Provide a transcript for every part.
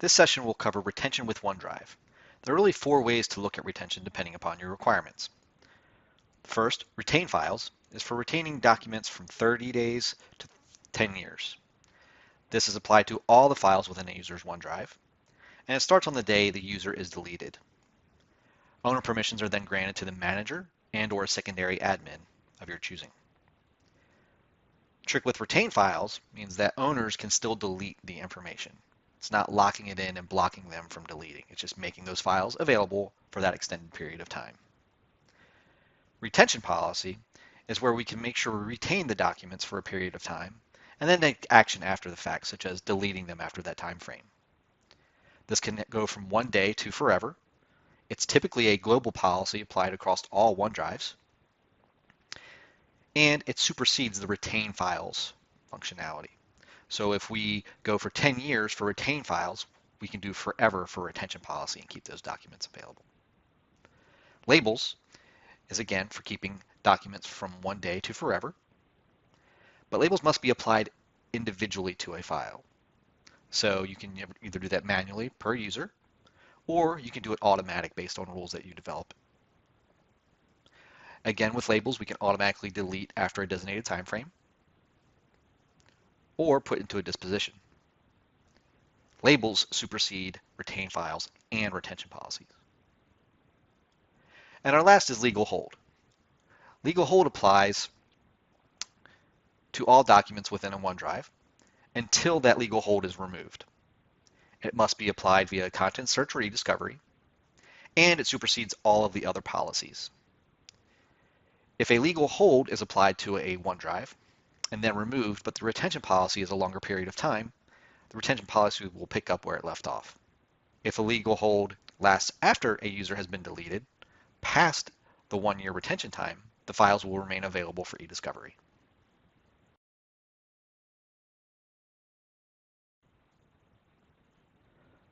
This session will cover retention with OneDrive. There are really 4 ways to look at retention depending upon your requirements. First, retain files is for retaining documents from 30 days to 10 years. This is applied to all the files within a user's OneDrive, and it starts on the day the user is deleted. Owner permissions are then granted to the manager and/or a secondary admin of your choosing. Trick with retain files means that owners can still delete the information. It's not locking it in and blocking them from deleting. It's just making those files available for that extended period of time. Retention policy is where we can make sure we retain the documents for a period of time and then take action after the fact, such as deleting them after that time frame. This can go from 1 day to forever. It's typically a global policy applied across all OneDrives, and it supersedes the retain files functionality. So if we go for 10 years for retain files, we can do forever for retention policy and keep those documents available. Labels is again for keeping documents from 1 day to forever, but labels must be applied individually to a file. So you can either do that manually per user, or you can do it automatic based on rules that you develop. Again, with labels, we can automatically delete after a designated time frame or put into a disposition. Labels supersede retain files and retention policies. And our last is legal hold. Legal hold applies to all documents within a OneDrive until that legal hold is removed. It must be applied via content search or e-discovery, and it supersedes all of the other policies. If a legal hold is applied to a OneDrive and then removed, but the retention policy is a longer period of time, the retention policy will pick up where it left off. If a legal hold lasts after a user has been deleted, past the 1-year retention time, the files will remain available for e-discovery.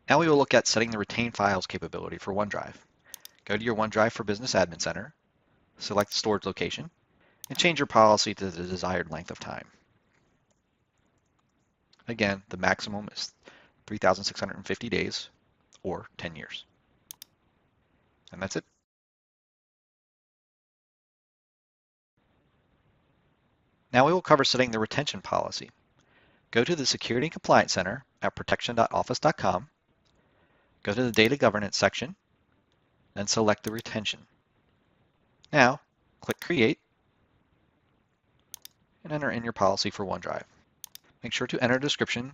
Now we will look at setting the retain files capability for OneDrive. Go to your OneDrive for Business Admin Center, select the storage location, and change your policy to the desired length of time. Again, the maximum is 3,650 days or 10 years. And that's it. Now we will cover setting the retention policy. Go to the Security and Compliance Center at protection.office.com, go to the Data Governance section, and select the retention. Now, click Create, and enter in your policy for OneDrive. Make sure to enter a description.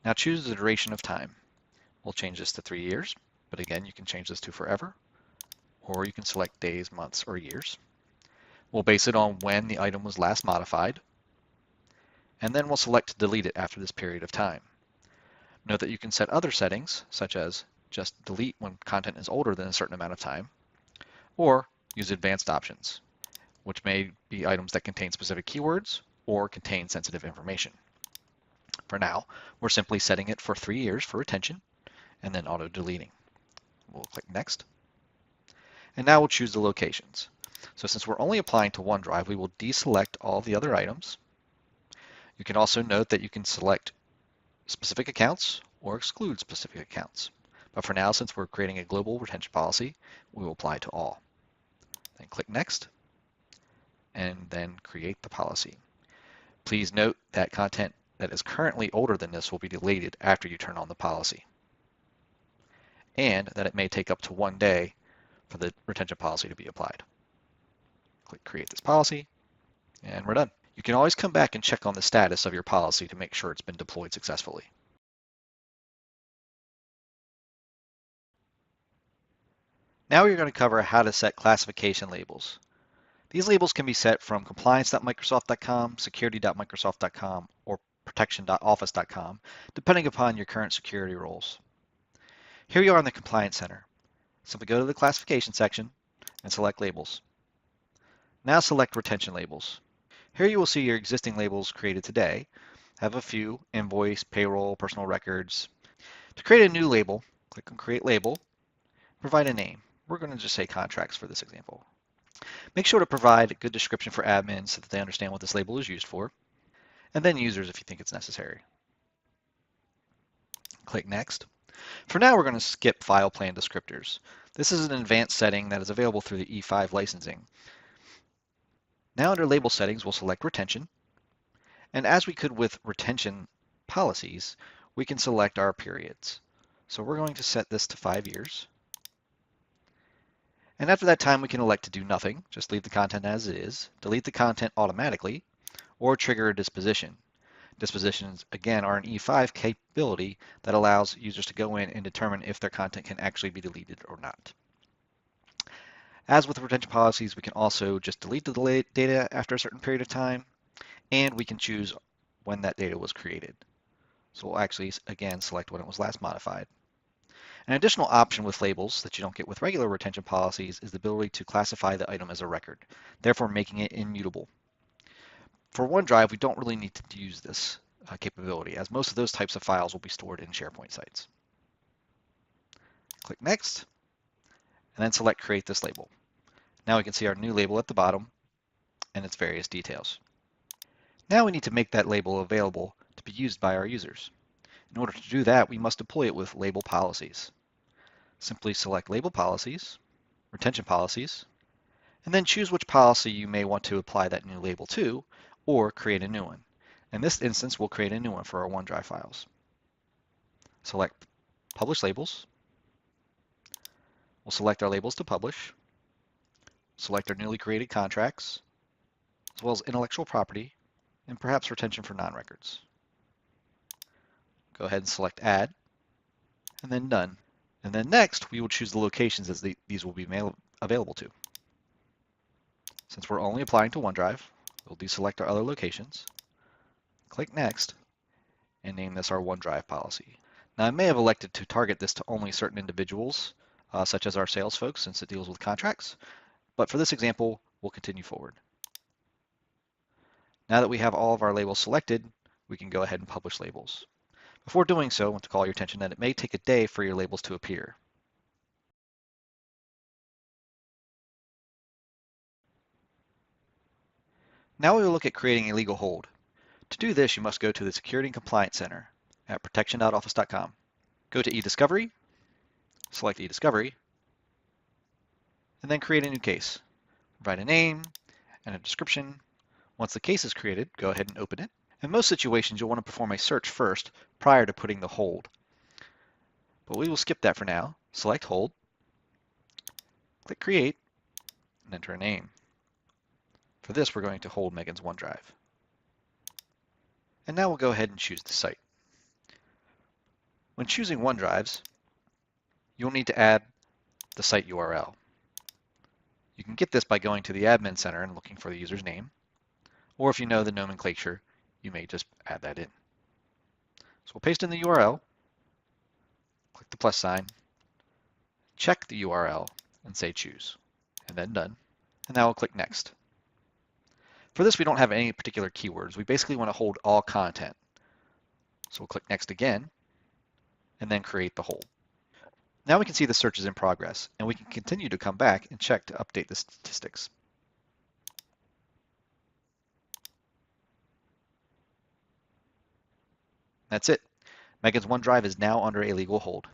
Now choose the duration of time. We'll change this to 3 years, but again, you can change this to forever, or you can select days, months, or years. We'll base it on when the item was last modified, and then we'll select to delete it after this period of time. Note that you can set other settings, such as just delete when content is older than a certain amount of time, or use advanced options, which may be items that contain specific keywords or contain sensitive information. For now, we're simply setting it for 3 years for retention and then auto deleting. We'll click Next. And now we'll choose the locations. So since we're only applying to OneDrive, we will deselect all the other items. You can also note that you can select specific accounts or exclude specific accounts. But for now, since we're creating a global retention policy, we will apply to all. Then click Next, and then create the policy. Please note that content that is currently older than this will be deleted after you turn on the policy, and that it may take up to 1 day for the retention policy to be applied. Click Create this policy, and we're done. You can always come back and check on the status of your policy to make sure it's been deployed successfully. Now we're going to cover how to set classification labels. These labels can be set from compliance.microsoft.com, security.microsoft.com, or protection.office.com, depending upon your current security roles. Here you are in the Compliance Center. Simply go to the Classification section and select Labels. Now select Retention Labels. Here you will see your existing labels created today. Have a few: invoice, payroll, personal records. To create a new label, click on Create Label, provide a name. We're going to just say Contracts for this example. Make sure to provide a good description for admins so that they understand what this label is used for, and then users if you think it's necessary. Click Next. For now, we're going to skip file plan descriptors. This is an advanced setting that is available through the E5 licensing. Now under Label Settings, we'll select Retention. And as we could with retention policies, we can select our periods. So we're going to set this to 5 years. And after that time, we can elect to do nothing, just leave the content as it is, delete the content automatically, or trigger a disposition. Dispositions, again, are an E5 capability that allows users to go in and determine if their content can actually be deleted or not. As with retention policies, we can also just delete the data after a certain period of time, and we can choose when that data was created. So we'll actually, again, select when it was last modified. An additional option with labels that you don't get with regular retention policies is the ability to classify the item as a record, therefore making it immutable. For OneDrive, we don't really need to use this capability, as most of those types of files will be stored in SharePoint sites. Click Next, and then select Create this label. Now we can see our new label at the bottom and its various details. Now we need to make that label available to be used by our users. In order to do that, we must deploy it with label policies. Simply select Label Policies, Retention Policies, and then choose which policy you may want to apply that new label to, or create a new one. In this instance, we'll create a new one for our OneDrive files. Select Publish Labels. We'll select our labels to publish. Select our newly created contracts, as well as intellectual property, and perhaps retention for non-records. Go ahead and select Add, and then Done. And then next, we will choose the locations that these will be available to. Since we're only applying to OneDrive, we'll deselect our other locations, click Next, and name this our OneDrive policy. Now, I may have elected to target this to only certain individuals, such as our sales folks, since it deals with contracts, but for this example, we'll continue forward. Now that we have all of our labels selected, we can go ahead and publish labels. Before doing so, I want to call your attention that it may take a day for your labels to appear. Now we will look at creating a legal hold. To do this, you must go to the Security and Compliance Center at protection.office.com. Go to eDiscovery, select eDiscovery, and then create a new case. Provide a name and a description. Once the case is created, go ahead and open it. In most situations, you'll want to perform a search first prior to putting the hold. But we will skip that for now. Select Hold, click Create, and enter a name. For this, we're going to hold Megan's OneDrive. And now we'll go ahead and choose the site. When choosing OneDrives, you'll need to add the site URL. You can get this by going to the Admin Center and looking for the user's name, or if you know the nomenclature, you may just add that in. So we'll paste in the URL, click the plus sign, check the URL, and say Choose, and then Done. And now we'll click Next. For this, we don't have any particular keywords. We basically want to hold all content. So we'll click Next again, and then create the hold. Now we can see the search is in progress, and we can continue to come back and check to update the statistics. That's it. Megan's OneDrive is now under a legal hold.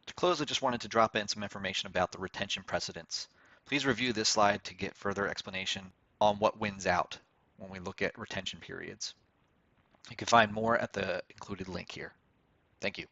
To close, I just wanted to drop in some information about the retention precedence. Please review this slide to get further explanation on what wins out when we look at retention periods. You can find more at the included link here. Thank you.